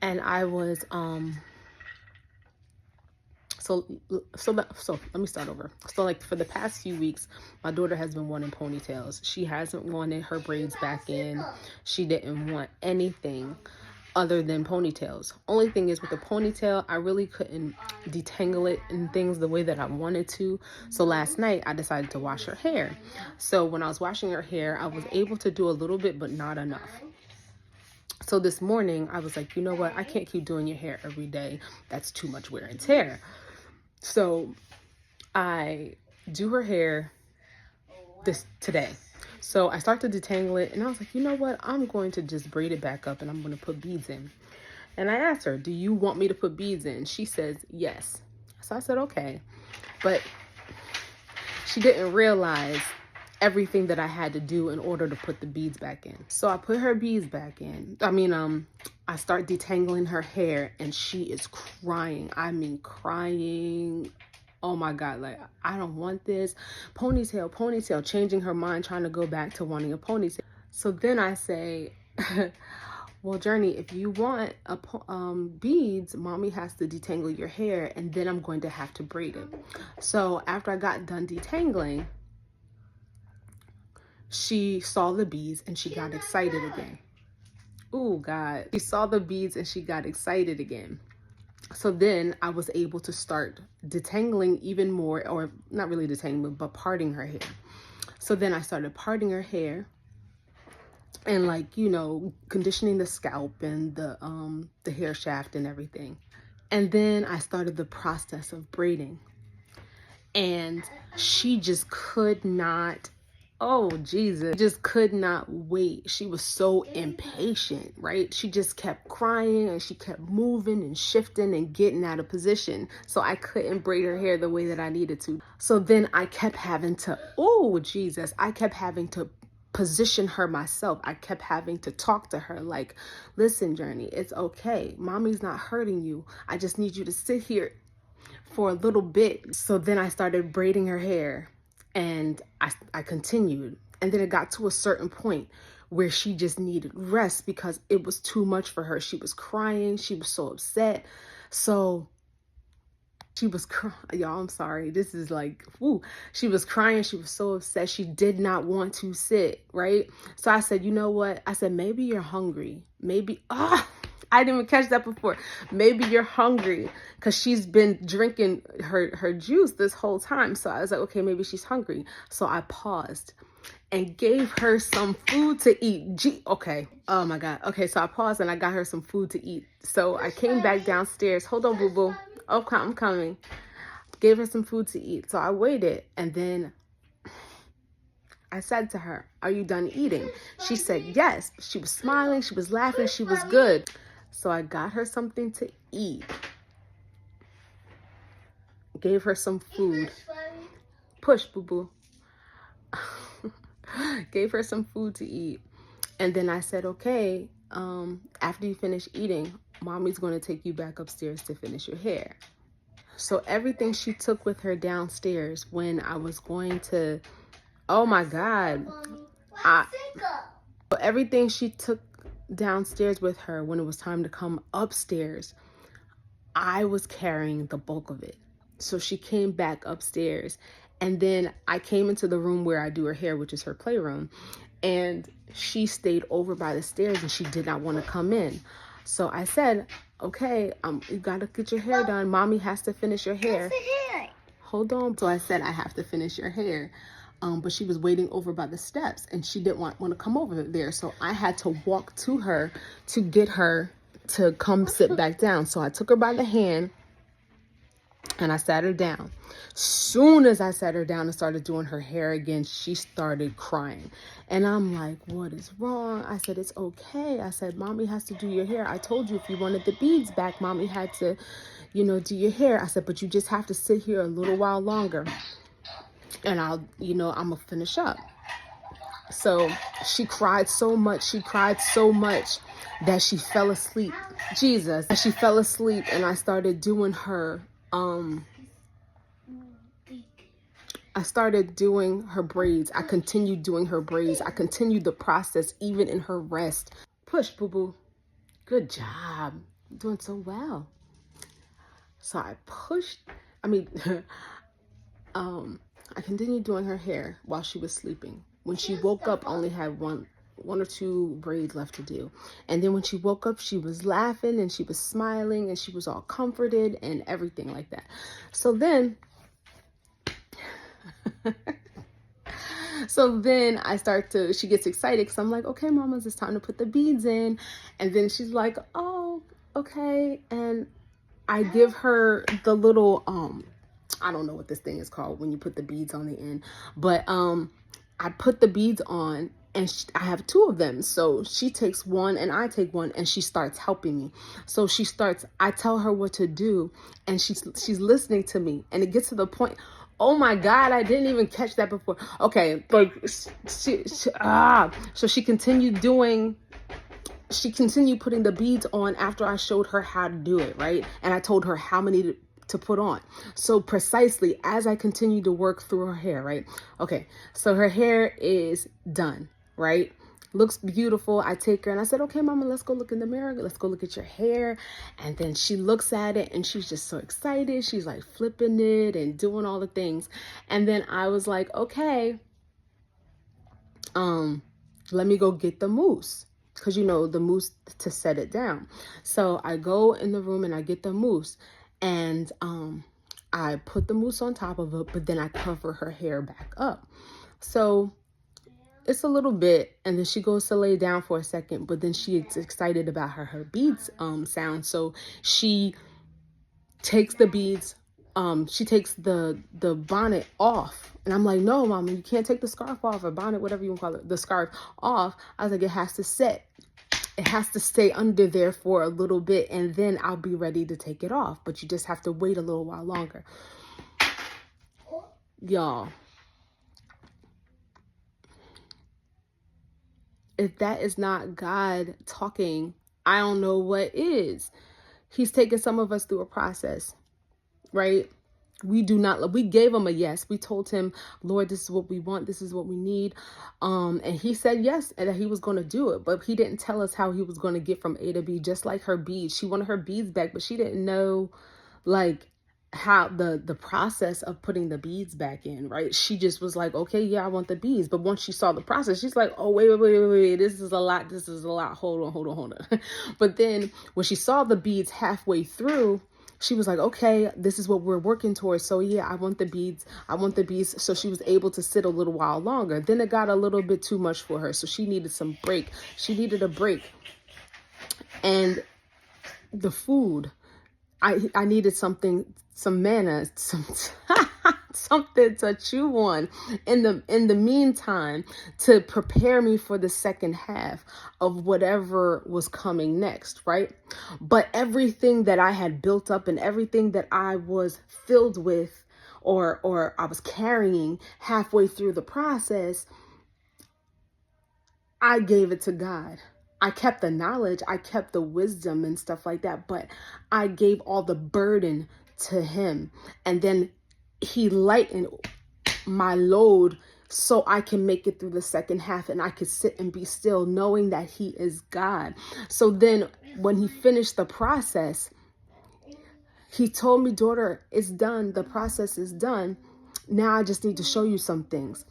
And I was so let me start over. So like for the past few weeks, my daughter has been wanting ponytails. She hasn't wanted her braids back in. She didn't want anything other than ponytails. Only thing is, with the ponytail, I really couldn't detangle it and things the way that I wanted to. So last night I decided to wash her hair. So when I was washing her hair, I was able to do a little bit, but not enough. So this morning I was like, you know what? I can't keep doing your hair every day. That's too much wear and tear. So I do her hair today. So I start to detangle it, and I was like, you know what? I'm going to just braid it back up, and I'm going to put beads in. And I asked her, do you want me to put beads in? She says yes. So I said, okay. But she didn't realize everything that I had to do in order to put the beads back in. So I put her beads back in. I start detangling her hair, and she is crying. I mean, crying. Oh my God, like, I don't want this. Ponytail, changing her mind, trying to go back to wanting a ponytail. So then I say, well, Journey, if you want beads, mommy has to detangle your hair, and then I'm going to have to braid it. So after I got done detangling, she saw the beads and she got excited again. Oh God, she saw the beads and she got excited again. So then I was able to start detangling even more, or not really detangling, but parting her hair. So then I started parting her hair and, like, you know, conditioning the scalp and the hair shaft and everything. And then I started the process of braiding, and she just could not, oh Jesus, just could not wait. She was so impatient, right? She just kept crying and she kept moving and shifting and getting out of position. So I couldn't braid her hair the way that I needed to. So then I kept having to, oh Jesus, I kept having to position her myself. I kept having to talk to her like, listen, Journey, it's okay. Mommy's not hurting you. I just need you to sit here for a little bit. So then I started braiding her hair, and I continued. And then it got to a certain point where she just needed rest because it was too much for her. She was crying. She was so upset. So she was y'all, I'm sorry. This is like, woo. She was crying. She was so upset. She did not want to sit, right? So I said, you know what? I said, maybe you're hungry. Maybe, I didn't even catch that before. Maybe you're hungry, because she's been drinking her juice this whole time. So I was like, okay, maybe she's hungry. So I paused and gave her some food to eat. Okay. Oh my God. Okay. So I paused and I got her some food to eat. So I came back downstairs. Hold on, boo boo. Okay, I'm coming. Gave her some food to eat. So I waited, and then I said to her, are you done eating? She said yes. She was smiling. She was laughing. She was good. So I got her something to eat. Gave her some food. Push, boo boo. Gave her some food to eat. And then I said, okay, after you finish eating, mommy's going to take you back upstairs to finish your hair. So everything she took with her downstairs when I was going to, oh my God. Everything she took downstairs with her when it was time to come upstairs, I was carrying the bulk of it. So she came back upstairs, and then I came into the room where I do her hair, which is her playroom, and she stayed over by the stairs and she did not want to come in. So I said, okay, you gotta get your hair done. Mommy has to finish your hair. Hold on. So I said, I have to finish your hair. But she was waiting over by the steps and she didn't want to come over there. So I had to walk to her to get her to come sit back down. So I took her by the hand and I sat her down. Soon as I sat her down and started doing her hair again, she started crying. And I'm like, what is wrong? I said, it's okay. I said, mommy has to do your hair. I told you if you wanted the beads back, mommy had to, you know, do your hair. I said, but you just have to sit here a little while longer. And I'm gonna finish up. So she cried so much that she fell asleep. Jesus. She fell asleep, and I started doing her, braids. I continued doing her braids. I continued the process even in her rest. Push, boo-boo. Good job. doing so well. So I pushed, I mean, I continued doing her hair while she was sleeping. When she woke up, I only had one or two braids left to do. And then when she woke up, she was laughing and she was smiling and she was all comforted and everything like that. So then, she gets excited because I'm like, okay, mamas, it's time to put the beads in. And then she's like, oh, okay. And I give her the little, I don't know what this thing is called when you put the beads on the end, but I put the beads on, and I have two of them. So she takes one and I take one, and she starts helping me. So I tell her what to do, and she's listening to me, and it gets to the point. Oh my God, I didn't even catch that before. Okay, like so she continued putting the beads on after I showed her how to do it, right? And I told her how many to put on. So precisely as I continue to work through her hair, right? Okay, so her hair is done, right? Looks beautiful. I take her and I said, okay, mama, let's go look in the mirror. Let's go look at your hair. And then she looks at it and she's just so excited. She's like flipping it and doing all the things. And then I was like, okay, let me go get the mousse. Because the mousse to set it down. So I go in the room and I get the mousse, and I put the mousse on top of it, but then I cover her hair back up. So it's a little bit, and then she goes to lay down for a second, but then she gets excited about her beads sound. So she takes the beads, she takes the bonnet off. And I'm like, no, mama, you can't take the scarf off, or bonnet, whatever you want to call it, the scarf off. I was like, it has to set. It has to stay under there for a little bit, and then I'll be ready to take it off. But you just have to wait a little while longer. Y'all, if that is not God talking, I don't know what is. He's taking some of us through a process, right? We gave him a yes. We told him, Lord, this is what we want. This is what we need. And he said yes, and that he was going to do it. But he didn't tell us how he was going to get from A to B, just like her beads. She wanted her beads back, but she didn't know like how the process of putting the beads back in, right? She just was like, okay, yeah, I want the beads. But once she saw the process, she's like, oh, wait. This is a lot. Hold on. But then when she saw the beads halfway through, she was like, okay, this is what we're working towards. So yeah, I want the beads. So she was able to sit a little while longer. Then it got a little bit too much for her. So she needed some break. She needed a break. And the food, I needed some manna, something to chew on in the meantime, to prepare me for the second half of whatever was coming next, right? But everything that I had built up and everything that I was filled with, or I was carrying halfway through the process, I gave it to God. I kept the knowledge, I kept the wisdom and stuff like that, but I gave all the burden to him. And then he lightened my load so I can make it through the second half, and I could sit and be still knowing that he is God. So then when he finished the process, he told me, daughter, it's done. The process is done. Now I just need to show you some things.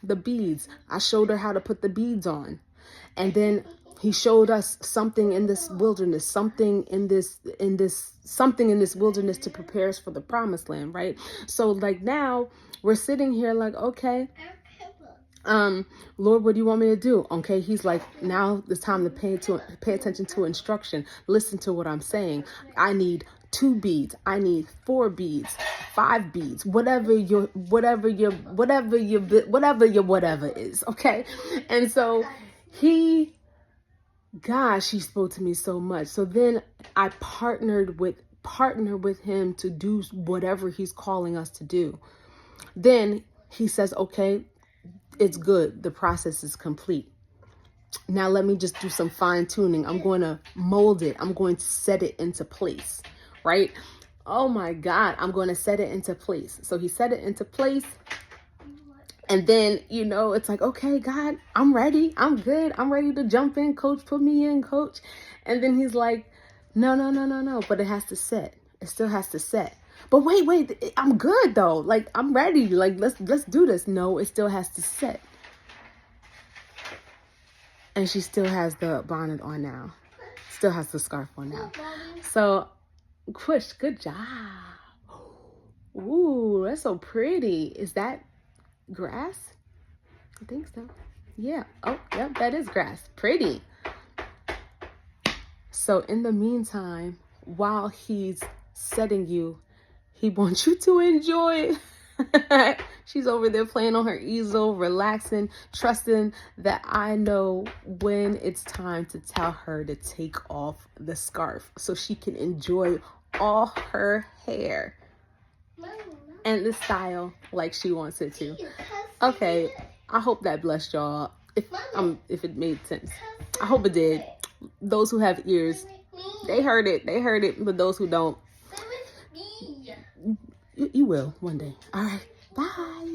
The beads, I showed her how to put the beads on. And then he showed us something in this wilderness, something in this wilderness to prepare us for the promised land, right? So like now we're sitting here like, okay, Lord, what do you want me to do? Okay, he's like, now it's time to pay attention to instruction. Listen to what I'm saying. I need 2 beads. I need 4 beads, 5 beads, whatever your whatever is. Okay. And so he spoke to me so much. So then I partner with him to do whatever he's calling us to do. Then he says, okay, it's good. The process is complete. Now let me just do some fine tuning. I'm going to mold it. I'm going to set it into place, right? Oh my God, I'm going to set it into place. So he set it into place. And then, it's like, okay, God, I'm ready. I'm good. I'm ready to jump in, coach. Put me in, coach. And then he's like, No. But it has to set. It still has to set. But wait. I'm good though. Like, I'm ready. Like, let's do this. No, it still has to set. And she still has the bonnet on now. Still has the scarf on now. So, Kush, good job. Ooh, that's so pretty. Is that grass? I think so. Yeah. Oh, yep, that is grass. Pretty. So in the meantime, while he's setting you, he wants you to enjoy it. She's over there playing on her easel, relaxing, trusting that I know when it's time to tell her to take off the scarf so she can enjoy all her hair and the style like she wants it to. Okay, I hope that blessed y'all. If it made sense, I hope it did. Those who have ears, they heard it. But those who don't, you will one day. All right, bye.